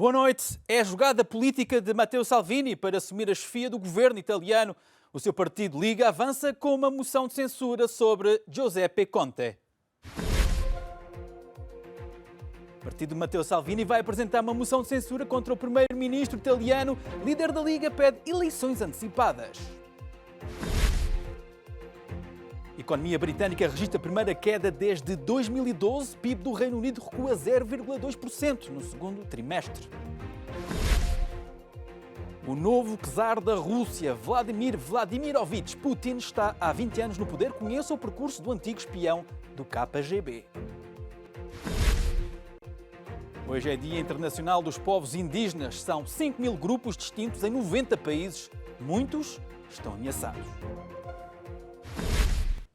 Boa noite. É a jogada política de Matteo Salvini para assumir a chefia do governo italiano. O seu partido Liga avança com uma moção de censura sobre Giuseppe Conte. O partido de Matteo Salvini vai apresentar uma moção de censura contra o primeiro-ministro italiano. Líder da Liga pede eleições antecipadas. A economia britânica registra a primeira queda desde 2012. PIB do Reino Unido recua 0,2% no segundo trimestre. O novo czar da Rússia, Vladimir Vladimirovich Putin, está há 20 anos no poder. Conheça o percurso do antigo espião do KGB. Hoje é Dia Internacional dos Povos Indígenas. São 5.000 grupos distintos em 90 países. Muitos estão ameaçados.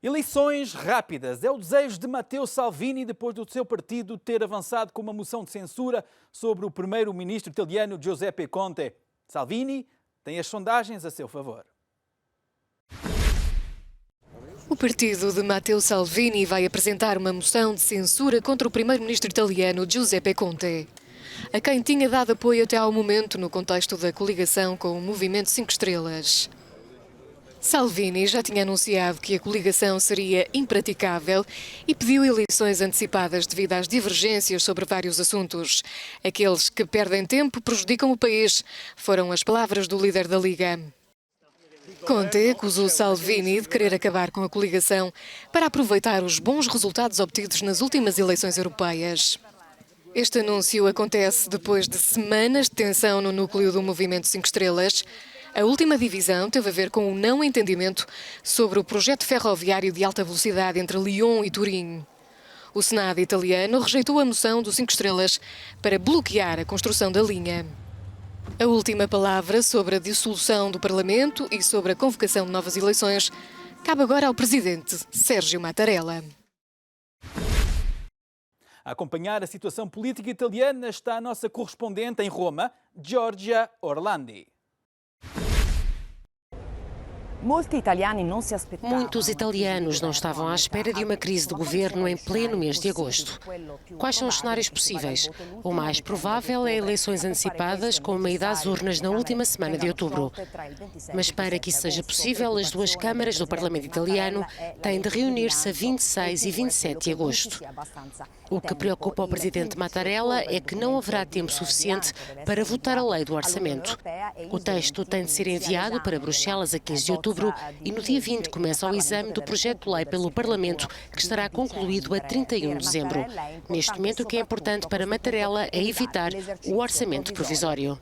Eleições rápidas é o desejo de Matteo Salvini depois do seu partido ter avançado com uma moção de censura sobre o primeiro-ministro italiano Giuseppe Conte. Salvini tem as sondagens a seu favor. O partido de Matteo Salvini vai apresentar uma moção de censura contra o primeiro-ministro italiano Giuseppe Conte, a quem tinha dado apoio até ao momento no contexto da coligação com o Movimento 5 Estrelas. Salvini já tinha anunciado que a coligação seria impraticável e pediu eleições antecipadas devido às divergências sobre vários assuntos. Aqueles que perdem tempo prejudicam o país, foram as palavras do líder da Liga. Conte acusou Salvini de querer acabar com a coligação para aproveitar os bons resultados obtidos nas últimas eleições europeias. Este anúncio acontece depois de semanas de tensão no núcleo do Movimento 5 Estrelas. A última divisão teve a ver com o não entendimento sobre o projeto ferroviário de alta velocidade entre Lyon e Turim. O Senado italiano rejeitou a moção do 5 Estrelas para bloquear a construção da linha. A última palavra sobre a dissolução do Parlamento e sobre a convocação de novas eleições cabe agora ao presidente Sergio Mattarella. A acompanhar a situação política italiana está a nossa correspondente em Roma, Giorgia Orlandi. Muitos italianos não estavam à espera de uma crise de governo em pleno mês de agosto. Quais são os cenários possíveis? O mais provável é eleições antecipadas com uma ida às urnas na última semana de outubro. Mas para que isso seja possível, as duas câmaras do Parlamento italiano têm de reunir-se a 26 e 27 de agosto. O que preocupa o presidente Mattarella é que não haverá tempo suficiente para votar a lei do orçamento. O texto tem de ser enviado para Bruxelas a 15 de outubro e no dia 20 começa o exame do projeto de lei pelo Parlamento, que estará concluído a 31 de dezembro. Neste momento, o que é importante para Mattarella é evitar o orçamento provisório.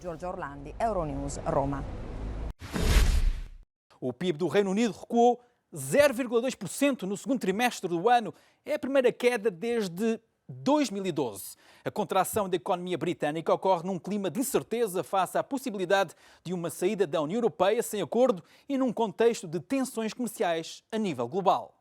O PIB do Reino Unido recuou 0,2% no segundo trimestre do ano. É a primeira queda desde 2012. A contração da economia britânica ocorre num clima de incerteza face à possibilidade de uma saída da União Europeia sem acordo e num contexto de tensões comerciais a nível global.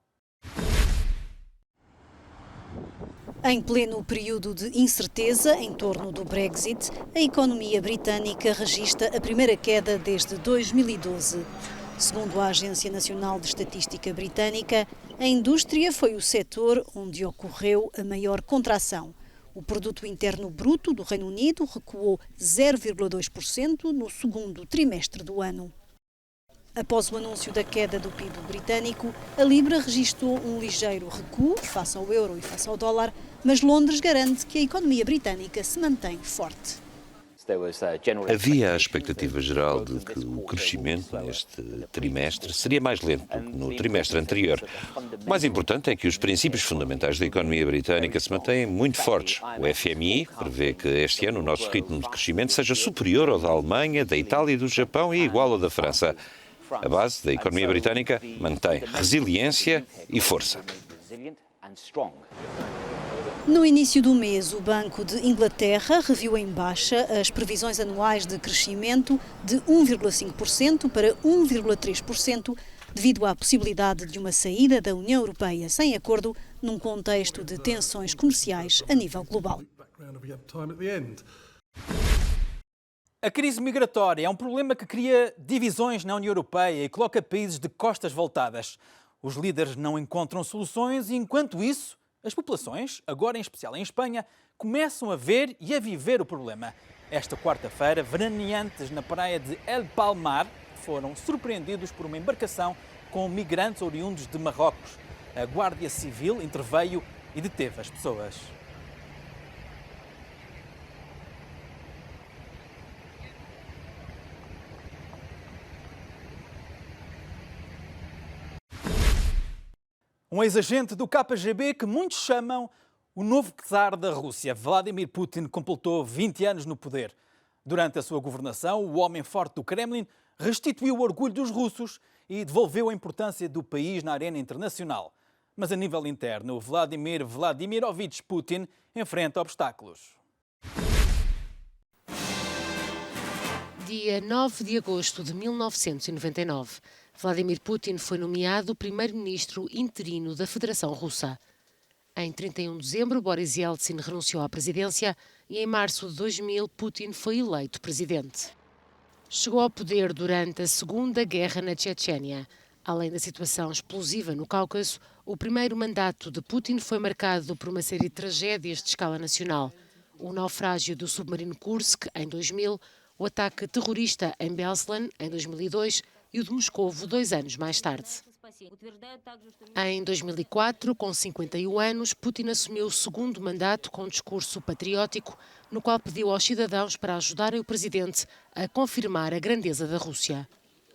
Em pleno período de incerteza em torno do Brexit, a economia britânica registra a primeira queda desde 2012. Segundo a Agência Nacional de Estatística Britânica, a indústria foi o setor onde ocorreu a maior contração. O produto interno bruto do Reino Unido recuou 0,2% no segundo trimestre do ano. Após o anúncio da queda do PIB britânico, a Libra registrou um ligeiro recuo face ao euro e face ao dólar, mas Londres garante que a economia britânica se mantém forte. Havia a expectativa geral de que o crescimento neste trimestre seria mais lento do que no trimestre anterior. O mais importante é que os princípios fundamentais da economia britânica se mantêm muito fortes. O FMI prevê que este ano o nosso ritmo de crescimento seja superior ao da Alemanha, da Itália e do Japão e igual ao da França. A base da economia britânica mantém resiliência e força. No início do mês, o Banco de Inglaterra reviu em baixa as previsões anuais de crescimento de 1,5% para 1,3%, devido à possibilidade de uma saída da União Europeia sem acordo num contexto de tensões comerciais a nível global. A crise migratória é um problema que cria divisões na União Europeia e coloca países de costas voltadas. Os líderes não encontram soluções e, enquanto isso, as populações, agora em especial em Espanha, começam a ver e a viver o problema. Esta quarta-feira, veraneantes na praia de El Palmar foram surpreendidos por uma embarcação com migrantes oriundos de Marrocos. A Guarda Civil interveio e deteve as pessoas. Um ex-agente do KGB que muitos chamam o novo czar da Rússia, Vladimir Putin, completou 20 anos no poder. Durante a sua governação, o homem forte do Kremlin restituiu o orgulho dos russos e devolveu a importância do país na arena internacional. Mas a nível interno, Vladimir Vladimirovich Putin enfrenta obstáculos. Dia 9 de agosto de 1999, Vladimir Putin foi nomeado primeiro-ministro interino da Federação Russa. Em 31 de dezembro, Boris Yeltsin renunciou à presidência e em março de 2000, Putin foi eleito presidente. Chegou ao poder durante a Segunda Guerra na Chechênia. Além da situação explosiva no Cáucaso, o primeiro mandato de Putin foi marcado por uma série de tragédias de escala nacional. O naufrágio do submarino Kursk, em 2000, o ataque terrorista em Beslan, em 2002, e o de Moscovo 2 anos mais tarde. Em 2004, com 51 anos, Putin assumiu o segundo mandato com um discurso patriótico, no qual pediu aos cidadãos para ajudarem o presidente a confirmar a grandeza da Rússia.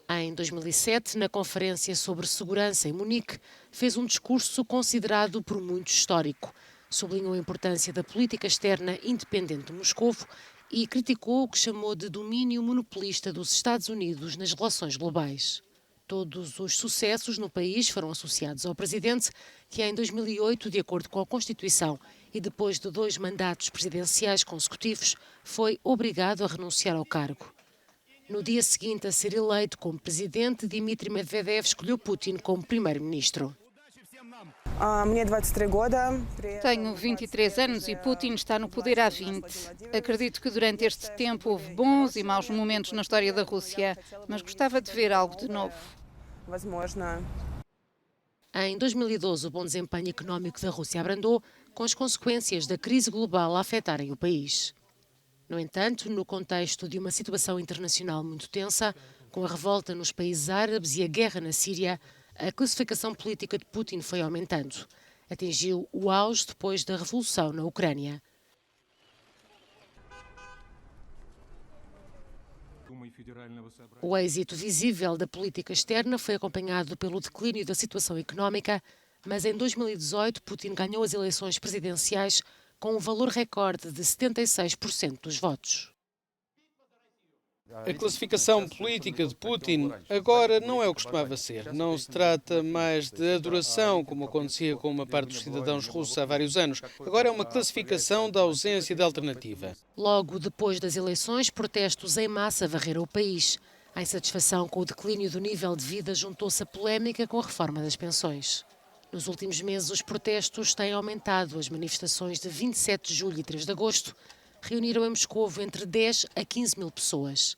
Em 2007, na Conferência sobre Segurança em Munique, fez um discurso considerado por muitos histórico. Sublinhou a importância da política externa independente de Moscovo e criticou o que chamou de domínio monopolista dos Estados Unidos nas relações globais. Todos os sucessos no país foram associados ao presidente, que em 2008, de acordo com a Constituição, e depois de 2 mandatos presidenciais consecutivos, foi obrigado a renunciar ao cargo. No dia seguinte a ser eleito como presidente, Dmitry Medvedev escolheu Putin como primeiro-ministro. Tenho 23 anos e Putin está no poder há 20. Acredito que durante este tempo houve bons e maus momentos na história da Rússia, mas gostava de ver algo de novo. Em 2012, o bom desempenho económico da Rússia abrandou, com as consequências da crise global a afetarem o país. No entanto, no contexto de uma situação internacional muito tensa, com a revolta nos países árabes e a guerra na Síria, a classificação política de Putin foi aumentando. Atingiu o auge depois da revolução na Ucrânia. O êxito visível da política externa foi acompanhado pelo declínio da situação económica, mas em 2018 Putin ganhou as eleições presidenciais com um valor recorde de 76% dos votos. A classificação política de Putin agora não é o que costumava ser. Não se trata mais de adoração, como acontecia com uma parte dos cidadãos russos há vários anos. Agora é uma classificação da ausência de alternativa. Logo depois das eleições, protestos em massa varreram o país. A insatisfação com o declínio do nível de vida juntou-se à polémica com a reforma das pensões. Nos últimos meses, os protestos têm aumentado. As manifestações de 27 de julho e 3 de agosto reuniram em Moscovo entre 10 a 15 mil pessoas.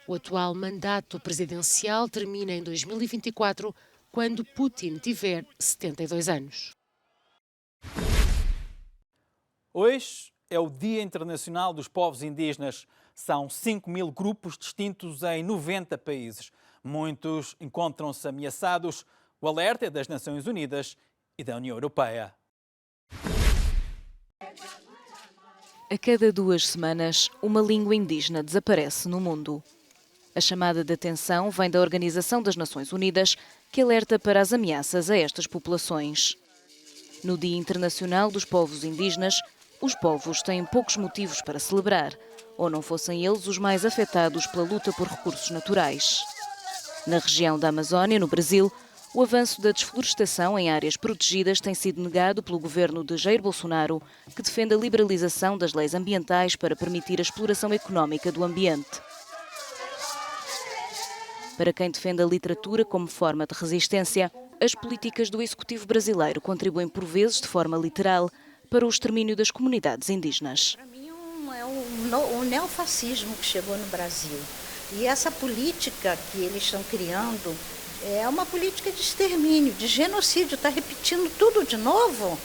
O atual mandato presidencial termina em 2024, quando Putin tiver 72 anos. Hoje é o Dia Internacional dos Povos Indígenas. São 5.000 grupos distintos em 90 países. Muitos encontram-se ameaçados. O alerta é das Nações Unidas e da União Europeia. A cada 2 semanas, uma língua indígena desaparece no mundo. A chamada de atenção vem da Organização das Nações Unidas, que alerta para as ameaças a estas populações. No Dia Internacional dos Povos Indígenas, os povos têm poucos motivos para celebrar, ou não fossem eles os mais afetados pela luta por recursos naturais. Na região da Amazónia, no Brasil, o avanço da desflorestação em áreas protegidas tem sido negado pelo governo de Jair Bolsonaro, que defende a liberalização das leis ambientais para permitir a exploração económica do ambiente. Para quem defende a literatura como forma de resistência, as políticas do Executivo brasileiro contribuem por vezes de forma literal para o extermínio das comunidades indígenas. Para mim é o neofascismo que chegou no Brasil. E essa política que eles estão criando é uma política de extermínio, de genocídio, está repetindo tudo de novo.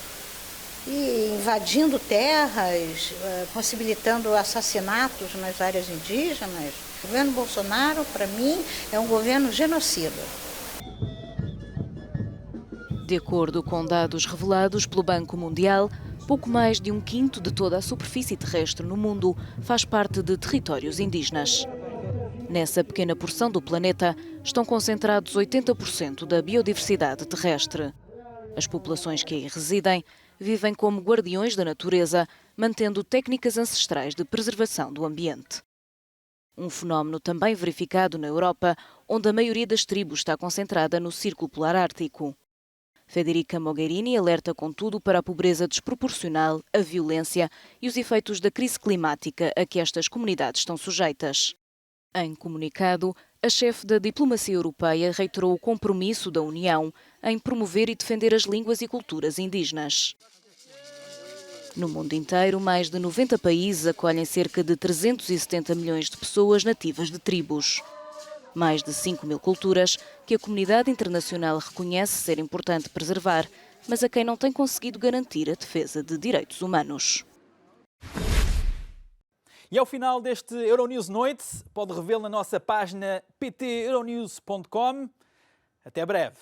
e invadindo terras, possibilitando assassinatos nas áreas indígenas. O governo Bolsonaro, para mim, é um governo genocida. De acordo com dados revelados pelo Banco Mundial, pouco mais de 1/5 de toda a superfície terrestre no mundo faz parte de territórios indígenas. Nessa pequena porção do planeta estão concentrados 80% da biodiversidade terrestre. As populações que aí residem vivem como guardiões da natureza, mantendo técnicas ancestrais de preservação do ambiente. Um fenómeno também verificado na Europa, onde a maioria das tribos está concentrada no Círculo Polar Ártico. Federica Mogherini alerta, contudo, para a pobreza desproporcional, a violência e os efeitos da crise climática a que estas comunidades estão sujeitas. Em comunicado, a chefe da diplomacia europeia reiterou o compromisso da União em promover e defender as línguas e culturas indígenas. No mundo inteiro, mais de 90 países acolhem cerca de 370 milhões de pessoas nativas de tribos. Mais de 5.000 culturas que a comunidade internacional reconhece ser importante preservar, mas a quem não tem conseguido garantir a defesa de direitos humanos. E ao final deste Euronews Noite, pode revê-lo na nossa página pteuronews.com. Até breve.